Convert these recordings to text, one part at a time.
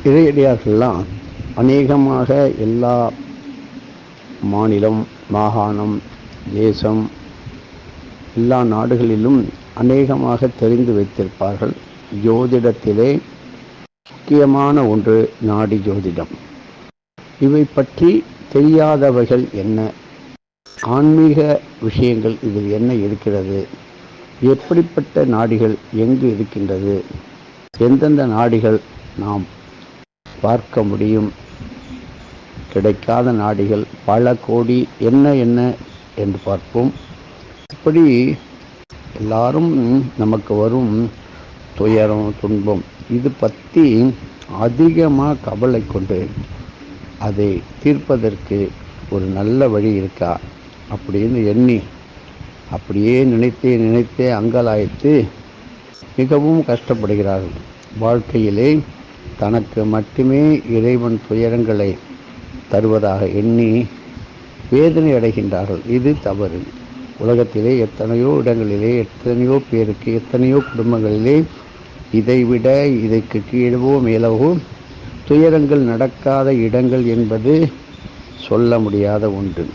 இறையடியார்கள்லாம் அநேகமாக எல்லா மாநிலம், மாகாணம், தேசம், எல்லா நாடுகளிலும் அநேகமாக தெரிந்து வைத்திருப்பார்கள். ஜோதிடத்திலே முக்கியமான ஒன்று நாடி ஜோதிடம். இவை பற்றி தெரியாதவைகள் என்ன? ஆன்மீக விஷயங்கள் இதில் என்ன இருக்கிறது? எப்படிப்பட்ட நாடிகள் எங்கு இருக்கின்றது? எந்தெந்த நாடிகள் நாம் பார்க்க முடியும்? கிடைக்காத நாடிகள் பல கோடி என்ன என்ன என்று பார்ப்போம். இப்படி எல்லாரும் நமக்கு வரும் துயரம், துன்பம் இது பற்றி அதிகமாக கவலை கொண்டு அதை தீர்ப்பதற்கு ஒரு நல்ல வழி இருக்கா அப்படின்னு எண்ணி அப்படியே நினைத்தே அங்கலாய்த்து மிகவும் கஷ்டப்படுகிறார்கள். வாழ்க்கையிலே தனக்கு மட்டுமே இறைவன் துயரங்களை தருவதாக எண்ணி வேதனை அடைகின்றார்கள். இது தவறு. உலகத்திலே எத்தனையோ இடங்களிலே, எத்தனையோ பேருக்கு, எத்தனையோ குடும்பங்களிலே இதைவிட இதற்கு கீழவோ மேலவோ துயரங்கள் நடக்காத இடங்கள் என்பது சொல்ல முடியாத ஒன்று.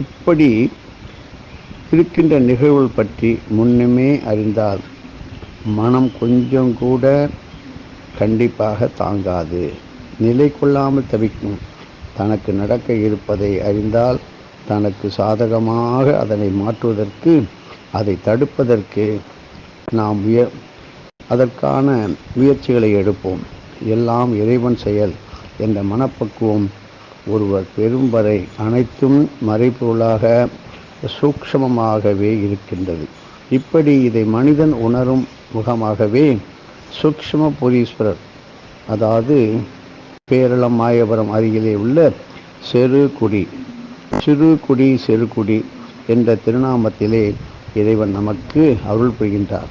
இப்படி இருக்கின்ற நிகழ்வுகள் பற்றி முன்னமே அறிந்தால் மனம் கொஞ்சம் கூட கண்டிப்பாக தாங்காது, நிலை கொள்ளாமல் தவிக்கும். தனக்கு நடக்க இருப்பதை அறிந்தால் தனக்கு சாதகமாக அதனை மாற்றுவதற்கு, அதை தடுப்பதற்கு நாம் அதற்கான முயற்சிகளை எடுப்போம். எல்லாம் இறைவன் செயல் என்ற மனப்பக்குவம் ஒருவர் பெரும் வரை அனைத்தும் மறைபொருளாக சூக்ஷ்மமாகவே இருக்கின்றது. இப்படி இதை மனிதன் உணரும் முகமாகவே சூக்ஷ்ம புரீஸ்வரர், அதாவது பேரளம் மாயவரம் அருகிலே உள்ள சிறுகுடி என்ற திருநாமத்திலே இறைவன் நமக்கு அருள் புரிகின்றார்.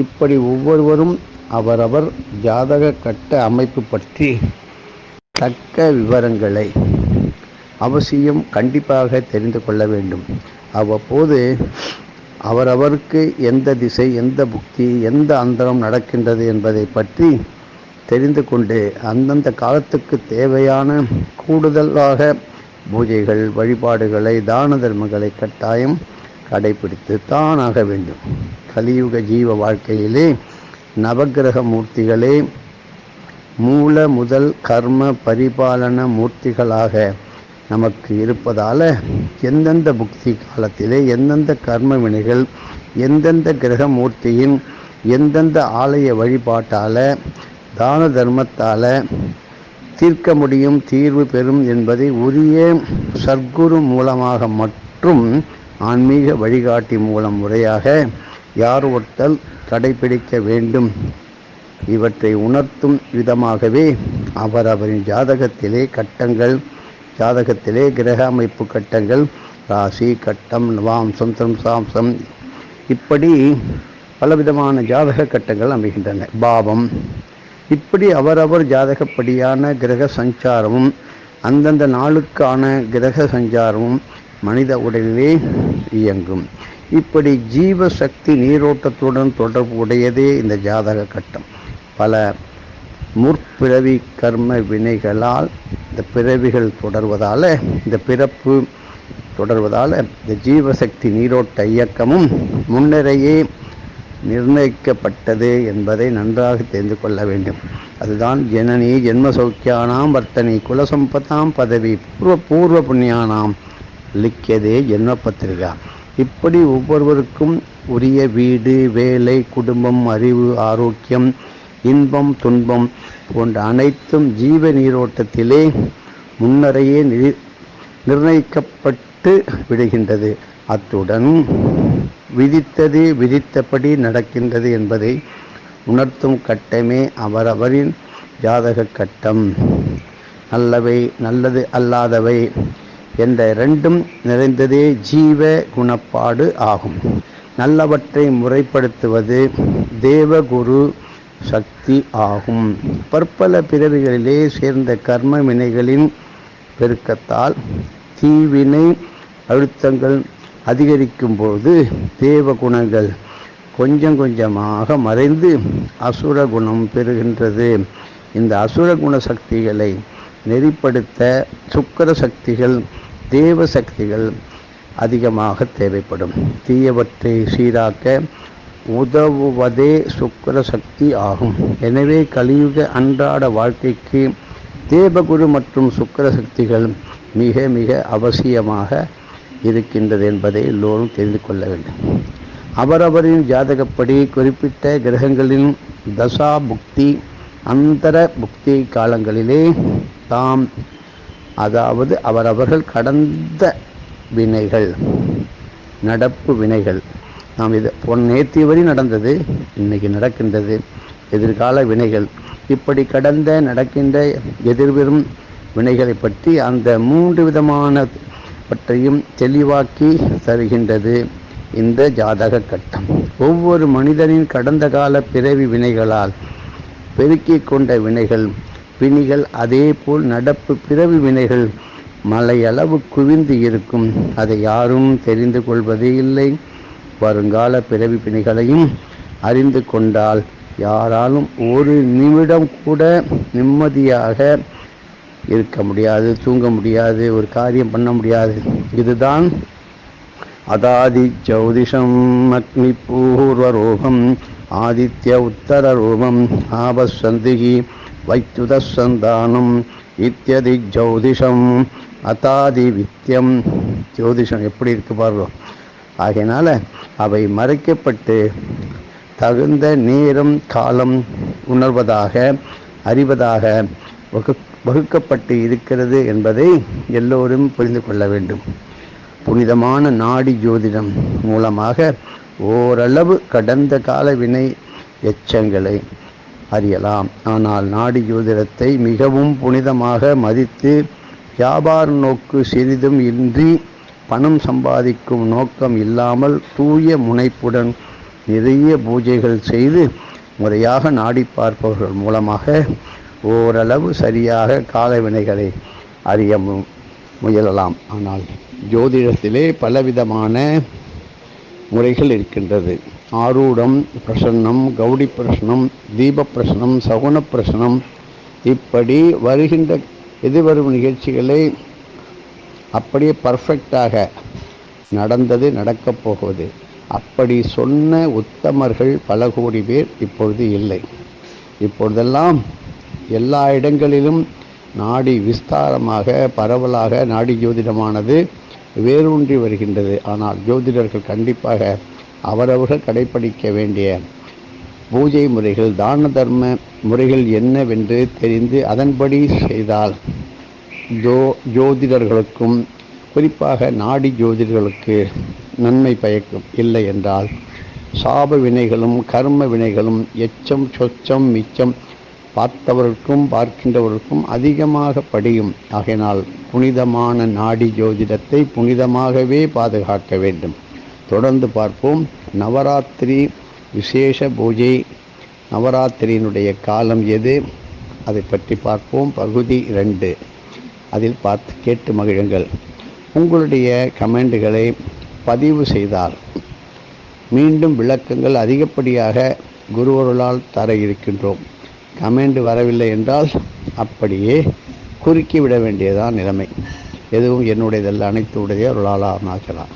இப்படி ஒவ்வொருவரும் அவரவர் ஜாதக கட்ட அமைப்பு பற்றி தக்க விவரங்களை அவசியம் கண்டிப்பாக தெரிந்து கொள்ள வேண்டும். அவ்வப்போது அவரவருக்கு எந்த திசை, எந்த புக்தி, எந்த அந்தரம் நடக்கின்றது என்பதை பற்றி தெரிந்து கொண்டு அந்தந்த காலத்துக்கு தேவையான கூடுதலாக பூஜைகள், வழிபாடுகளை, தான தர்மங்களை கட்டாயம் கடைபிடித்து தானாக வேண்டும். கலியுக ஜீவ வாழ்க்கையிலே நவக்கிரக மூர்த்திகளே மூல முதல் கர்ம பரிபாலன மூர்த்திகளாக நமக்கு இருப்பதால் எந்தெந்த புக்தி காலத்திலே எந்தெந்த கர்ம வினைகள் எந்தெந்த கிரக மூர்த்தியின் எந்தெந்த ஆலய வழிபாட்டால் தான தர்மத்தால் தீர்க்க முடியும், தீர்வு பெறும் என்பதை உரிய சர்க்குரு மூலமாக மற்றும் ஆன்மீக வழிகாட்டி மூலம் முறையாக யார் ஒருத்தல் கடைபிடிக்க வேண்டும். இவற்றை உணர்த்தும் விதமாகவே அவரவரின் ஜாதகத்திலே கட்டங்கள், ஜாதகத்திலே கிரக அமைப்பு கட்டங்கள், ராசி கட்டம், நவாம்சம், திரம்சாம்சம், இப்படி பலவிதமான ஜாதக கட்டங்கள் அமைகின்றன. பாவம், இப்படி அவரவர் ஜாதகப்படியான கிரக சஞ்சாரமும் அந்தந்த நாளுக்கான கிரக சஞ்சாரமும் மனித உடலிலே இயங்கும். இப்படி ஜீவசக்தி நீரோட்டத்துடன் தொடர்பு உடையதே இந்த ஜாதக கட்டம். பல முற்பிறவி கர்ம வினைகளால் இந்த பிறவிகள் தொடர்வதால், இந்த பிறப்பு தொடர்வதால் இந்த ஜீவசக்தி நீரோட்ட இயக்கமும் முன்னரையே நிர்ணயிக்கப்பட்டது என்பதை நன்றாக தெரிந்து கொள்ள வேண்டும். அதுதான் ஜனனி ஜென்ம சௌக்கியானாம் வர்த்தனி குலசம்பதாம் பதவி பூர்வ புண்ணியானாம் லிக்கியதே ஜென்ம பத்திரிகா. இப்படி ஒவ்வொருவருக்கும் உரிய வீடு, வேலை, குடும்பம், அறிவு, ஆரோக்கியம், இன்பம், துன்பம் போன்ற அனைத்தும் ஜீவ நீரோட்டத்திலே முன்னரையே நிர்ணயிக்கப்பட்டு விடுகின்றது. அத்துடன் விதித்தது விதித்தபடி நடக்கின்றது என்பதை உணர்த்தும் கட்டமே அவரவரின் ஜாதக கட்டம். நல்லவை, நல்லது அல்லாதவை என்ற இரண்டும் நிறைந்ததே ஜீவ குணப்பாடு ஆகும். நல்லவற்றை முறைப்படுத்துவது தேவகுரு சக்தி ஆகும். பற்பல பிறவிகளிலே சேர்ந்த கர்ம வினைகளின் பெருக்கத்தால் தீவினை அழுத்தங்கள் அதிகரிக்கும் போது தேவ குணங்கள் கொஞ்சம் கொஞ்சமாக மறைந்து அசுர குணம் பெறுகின்றது. இந்த அசுர குண சக்திகளை நெறிப்படுத்த சுக்கிர சக்திகள், தேவ சக்திகள் அதிகமாக தேவைப்படும். தீயவற்றை சீராக்க உதவுவதே சுக்கிர சக்தி ஆகும். எனவே கலியுக அன்றாட வாழ்க்கைக்கு தேவகுரு மற்றும் சுக்கிர சக்திகள் மிக மிக அவசியமாக இருக்கின்றது என்பதை எல்லோரும் தெரிந்து கொள்ள வேண்டும். அவரவரின் ஜாதகப்படி குறிப்பிட்ட கிரகங்களின் தசா புக்தி, அந்தர புக்தி காலங்களிலே தாம், அதாவது அவரவர்கள் கடந்த வினைகள், நடப்பு வினைகள், நாம் இது நேற்று வரை நடந்தது, இன்னைக்கு நடக்கின்றது, எதிர்கால வினைகள், இப்படி கடந்த நடக்கின்ற எதிர்வரும் வினைகளை பற்றி அந்த 3 விதமான பற்றியும் தெளிவாக்கி தருகின்றது இந்த ஜாதக கட்டம். ஒவ்வொரு மனிதனின் கடந்த கால பிறவி வினைகளால் பெருக்கிக் கொண்ட வினைகள், பிணிகள், அதே போல் நடப்பு பிறவி வினைகள் மலையளவு குவிந்து இருக்கும். அதை யாரும் தெரிந்து கொள்வதே இல்லை. வருங்கால பிறவி பிணிகளையும் அறிந்து கொண்டால் யாராலும் ஒரு நிமிடம் கூட நிம்மதியாக இருக்க முடியாது, தூங்க முடியாது, ஒரு காரியம் பண்ண முடியாது. இதுதான் அதாதி ஜௌதிஷம் அக்னி பூர்வ ரூபம் ஆதித்ய உத்தர ரூபம் ஆபசந்திகி வைத்துத சந்தானம் இத்தியதி ஜௌதிஷம் அதாதி வித்தியம். ஜோதிஷம் எப்படி இருக்கு பாருங்க. ஆகையினால அவை மறைக்கப்பட்டு தகுந்த நேரம் காலம் உணர்வதாக, அறிவதாக வகுக்கப்பட்டு இருக்கிறது என்பதை எல்லோரும் புரிந்து கொள்ள வேண்டும். புனிதமான நாடி ஜோதிடம் மூலமாக ஓரளவு கடந்த கால வினை எச்சங்களை அறியலாம். ஆனால் நாடி ஜோதிடத்தை மிகவும் புனிதமாக மதித்து வியாபார நோக்கு சிறிதும் இன்றி பணம் சம்பாதிக்கும் நோக்கம் இல்லாமல் தூய முனைப்புடன் நிறைய பூஜைகள் செய்து முறையாக நாடி பார்ப்பவர்கள் மூலமாக ஓரளவு சரியாக கால வினைகளை அறிய முயலலாம். ஆனால் ஜோதிடத்திலே பலவிதமான முறைகள் இருக்கின்றது. ஆரூடம் பிரசன்னம், கௌடி பிரசனம், தீப பிரசனம், சகுன பிரசனம், இப்படி வருகின்ற எதிர்வரும் நிகழ்ச்சிகளை அப்படியே பர்ஃபெக்டாக நடந்தது, நடக்கப் போகுது அப்படி சொன்ன உத்தமர்கள் பல கோடி பேர் இப்பொழுது இல்லை. இப்பொழுதெல்லாம் எல்லா இடங்களிலும் நாடி விஸ்தாரமாக பரவலாக நாடி ஜோதிடமானது வேரூன்றி வருகின்றது. ஆனால் ஜோதிடர்கள் கண்டிப்பாக அவரவர்கள் கடைப்பிடிக்க வேண்டிய பூஜை முறைகள், தான தர்ம முறைகள் என்னவென்று தெரிந்து அதன்படி செய்தால் ஜோதிடர்களுக்கும் குறிப்பாக நாடி ஜோதிடர்களுக்கு நன்மை பயக்கும். இல்லை என்றால் சாப வினைகளும் கர்ம வினைகளும் எச்சம் சொச்சம் மிச்சம் பார்த்தவர்களுக்கும் பார்க்கின்றவர்களுக்கும் அதிகமாக படியும். ஆகையினால் புனிதமான நாடி ஜோதிடத்தை புனிதமாகவே பாதுகாக்க வேண்டும். தொடர்ந்து பார்ப்போம். நவராத்திரி விசேஷ பூஜை, நவராத்திரியினுடைய காலம் எது, அதை பற்றி பார்ப்போம். பகுதி 2 அதில் பார்த்து கேட்டு மகிழுங்கள். உங்களுடைய கமெண்டுகளை பதிவு செய்தால் மீண்டும் விளக்கங்கள் அதிகப்படியாக குருவருளால் தர இருக்கின்றோம். கமெண்ட் வரவில்லை என்றால் அப்படியே குறுக்கி விட வேண்டியதான் நிலைமை. எதுவும் என்னுடையதல்ல, அனைத்து உடைய அருளால் அருணாச்சலா.